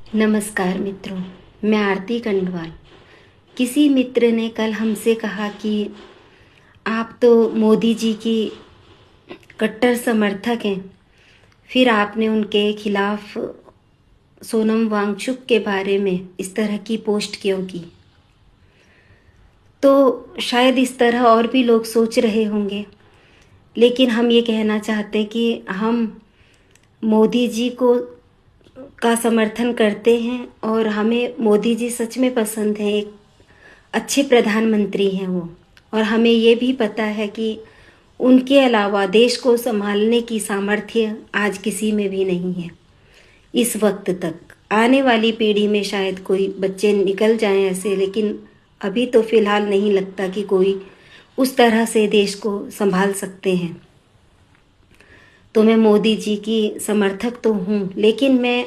नमस्कार मित्रों, मैं आरती कंडवाल। किसी मित्र ने कल हमसे कहा कि आप तो मोदी जी की कट्टर समर्थक हैं, फिर आपने उनके खिलाफ सोनम वांगचुक के बारे में इस तरह की पोस्ट क्यों की। तो शायद इस तरह और भी लोग सोच रहे होंगे, लेकिन हम ये कहना चाहते हैं कि हम मोदी जी को का समर्थन करते हैं और हमें मोदी जी सच में पसंद है। एक अच्छे प्रधानमंत्री हैं वो, और हमें ये भी पता है कि उनके अलावा देश को संभालने की सामर्थ्य आज किसी में भी नहीं है। इस वक्त तक आने वाली पीढ़ी में शायद कोई बच्चे निकल जाएं ऐसे, लेकिन अभी तो फिलहाल नहीं लगता कि कोई उस तरह से देश को संभाल सकते हैं। तो मैं मोदी जी की समर्थक तो हूँ, लेकिन मैं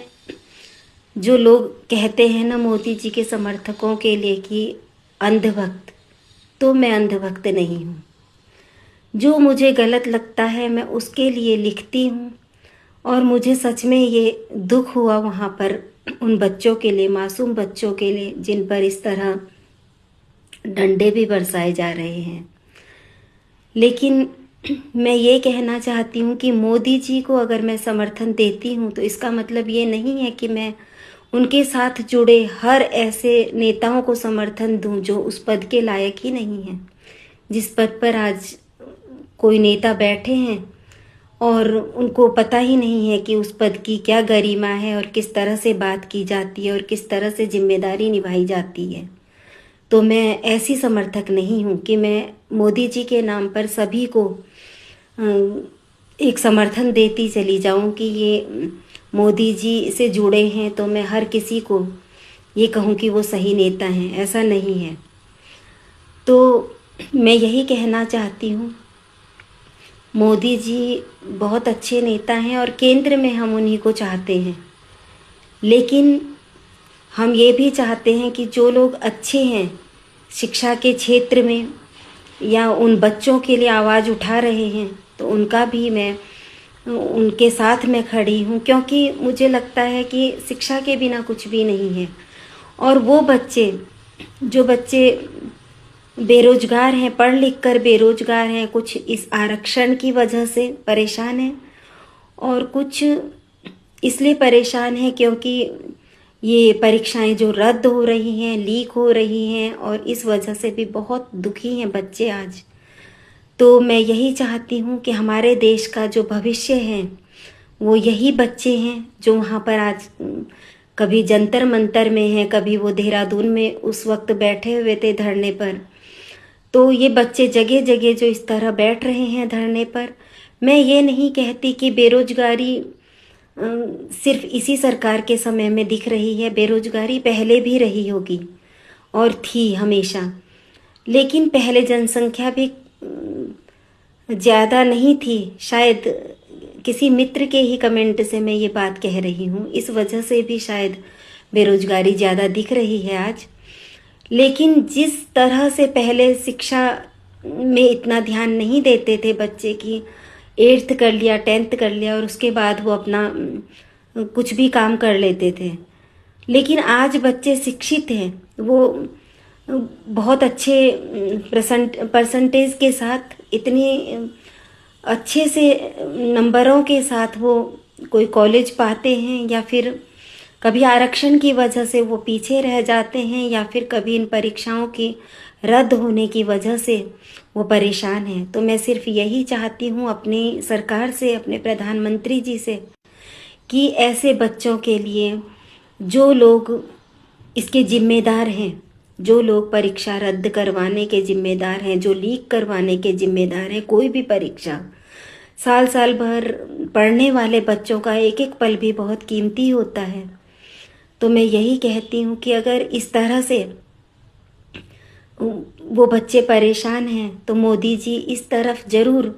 जो लोग कहते हैं ना मोदी जी के समर्थकों के लिए कि अंधभक्त, तो मैं अंधभक्त नहीं हूँ। जो मुझे गलत लगता है मैं उसके लिए लिखती हूँ, और मुझे सच में ये दुख हुआ वहाँ पर उन बच्चों के लिए, मासूम बच्चों के लिए, जिन पर इस तरह डंडे भी बरसाए जा रहे हैं। लेकिन मैं ये कहना चाहती हूँ कि मोदी जी को अगर मैं समर्थन देती हूँ तो इसका मतलब ये नहीं है कि मैं उनके साथ जुड़े हर ऐसे नेताओं को समर्थन दूं जो उस पद के लायक ही नहीं हैं। जिस पद पर आज कोई नेता बैठे हैं और उनको पता ही नहीं है कि उस पद की क्या गरिमा है और किस तरह से बात की जाती है और किस तरह से जिम्मेदारी निभाई जाती है। तो मैं ऐसी समर्थक नहीं हूँ कि मैं मोदी जी के नाम पर सभी को एक समर्थन देती चली जाऊँ कि ये मोदी जी से जुड़े हैं तो मैं हर किसी को ये कहूँ कि वो सही नेता हैं। ऐसा नहीं है। तो मैं यही कहना चाहती हूँ, मोदी जी बहुत अच्छे नेता हैं और केंद्र में हम उन्हीं को चाहते हैं, लेकिन हम ये भी चाहते हैं कि जो लोग अच्छे हैं शिक्षा के क्षेत्र में या उन बच्चों के लिए आवाज़ उठा रहे हैं, तो उनका भी मैं उनके साथ में खड़ी हूँ, क्योंकि मुझे लगता है कि शिक्षा के बिना कुछ भी नहीं है। और वो बच्चे, जो बच्चे बेरोजगार हैं, पढ़ लिख कर बेरोजगार हैं, कुछ इस आरक्षण की वजह से परेशान हैं और कुछ इसलिए परेशान हैं क्योंकि ये परीक्षाएं जो रद्द हो रही हैं, लीक हो रही हैं, और इस वजह से भी बहुत दुखी हैं बच्चे आज। तो मैं यही चाहती हूँ कि हमारे देश का जो भविष्य है वो यही बच्चे हैं जो वहाँ पर आज कभी जंतर मंतर में हैं, कभी वो देहरादून में उस वक्त बैठे हुए थे धरने पर। तो ये बच्चे जगह जगह जो इस तरह बैठ रहे हैं धरने पर, मैं ये नहीं कहती कि बेरोजगारी सिर्फ इसी सरकार के समय में दिख रही है। बेरोजगारी पहले भी रही होगी और थी हमेशा, लेकिन पहले जनसंख्या भी ज़्यादा नहीं थी। शायद किसी मित्र के ही कमेंट से मैं ये बात कह रही हूँ, इस वजह से भी शायद बेरोजगारी ज़्यादा दिख रही है आज। लेकिन जिस तरह से पहले शिक्षा में इतना ध्यान नहीं देते थे बच्चे की, 8th कर लिया, 10th कर लिया और उसके बाद वो अपना कुछ भी काम कर लेते थे, लेकिन आज बच्चे शिक्षित हैं। वो बहुत अच्छे परसेंटेज के साथ, इतने अच्छे से नंबरों के साथ वो कोई कॉलेज पाते हैं, या फिर कभी आरक्षण की वजह से वो पीछे रह जाते हैं, या फिर कभी इन परीक्षाओं की रद्द होने की वजह से वो परेशान हैं। तो मैं सिर्फ यही चाहती हूँ अपनी सरकार से, अपने प्रधानमंत्री जी से, कि ऐसे बच्चों के लिए जो लोग इसके जिम्मेदार हैं, जो लोग परीक्षा रद्द करवाने के जिम्मेदार हैं, जो लीक करवाने के जिम्मेदार हैं, कोई भी परीक्षा, साल साल भर पढ़ने वाले बच्चों का एक एक पल भी बहुत कीमती होता है। तो मैं यही कहती हूँ कि अगर इस तरह से वो बच्चे परेशान हैं तो मोदी जी इस तरफ ज़रूर,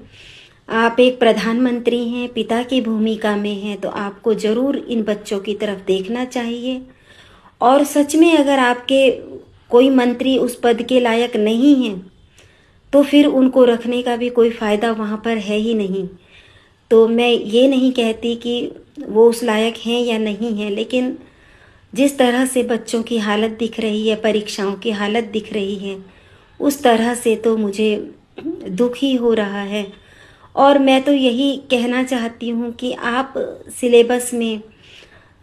आप एक प्रधानमंत्री हैं, पिता की भूमिका में हैं, तो आपको ज़रूर इन बच्चों की तरफ देखना चाहिए। और सच में अगर आपके कोई मंत्री उस पद के लायक नहीं हैं तो फिर उनको रखने का भी कोई फ़ायदा वहाँ पर है ही नहीं। तो मैं ये नहीं कहती कि वो उस लायक हैं या नहीं हैं, लेकिन जिस तरह से बच्चों की हालत दिख रही है, परीक्षाओं की हालत दिख रही है, उस तरह से तो मुझे दुख ही हो रहा है। और मैं तो यही कहना चाहती हूँ कि आप सिलेबस में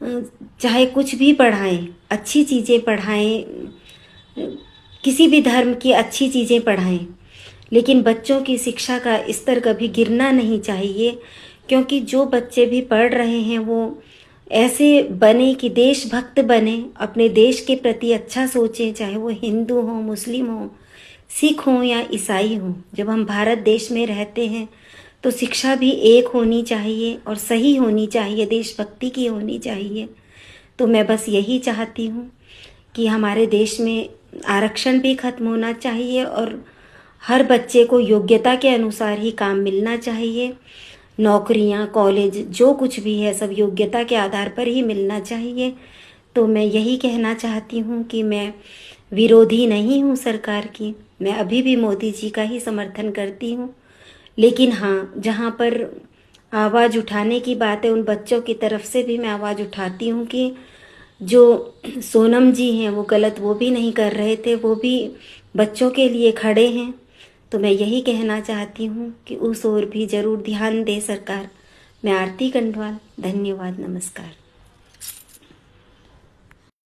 चाहे कुछ भी पढ़ाएं, अच्छी चीज़ें पढ़ाएं, किसी भी धर्म की अच्छी चीज़ें पढ़ाएं, लेकिन बच्चों की शिक्षा का स्तर कभी गिरना नहीं चाहिए। क्योंकि जो बच्चे भी पढ़ रहे हैं वो ऐसे बने कि देशभक्त बने, अपने देश के प्रति अच्छा सोचें, चाहे वो हिंदू हों, मुस्लिम हों, सिख हों या ईसाई हों। जब हम भारत देश में रहते हैं तो शिक्षा भी एक होनी चाहिए और सही होनी चाहिए, देशभक्ति की होनी चाहिए। तो मैं बस यही चाहती हूँ कि हमारे देश में आरक्षण भी खत्म होना चाहिए और हर बच्चे को योग्यता के अनुसार ही काम मिलना चाहिए। नौकरियां, कॉलेज, जो कुछ भी है सब योग्यता के आधार पर ही मिलना चाहिए। तो मैं यही कहना चाहती हूँ कि मैं विरोधी नहीं हूँ सरकार की, मैं अभी भी मोदी जी का ही समर्थन करती हूँ। लेकिन हाँ, जहाँ पर आवाज़ उठाने की बात है, उन बच्चों की तरफ से भी मैं आवाज़ उठाती हूँ कि जो सोनम जी हैं वो गलत वो भी नहीं कर रहे थे, वो भी बच्चों के लिए खड़े हैं। तो मैं यही कहना चाहती हूँ कि उस ओर भी ज़रूर ध्यान दे सरकार। मैं आरती कंडवाल, धन्यवाद, नमस्कार।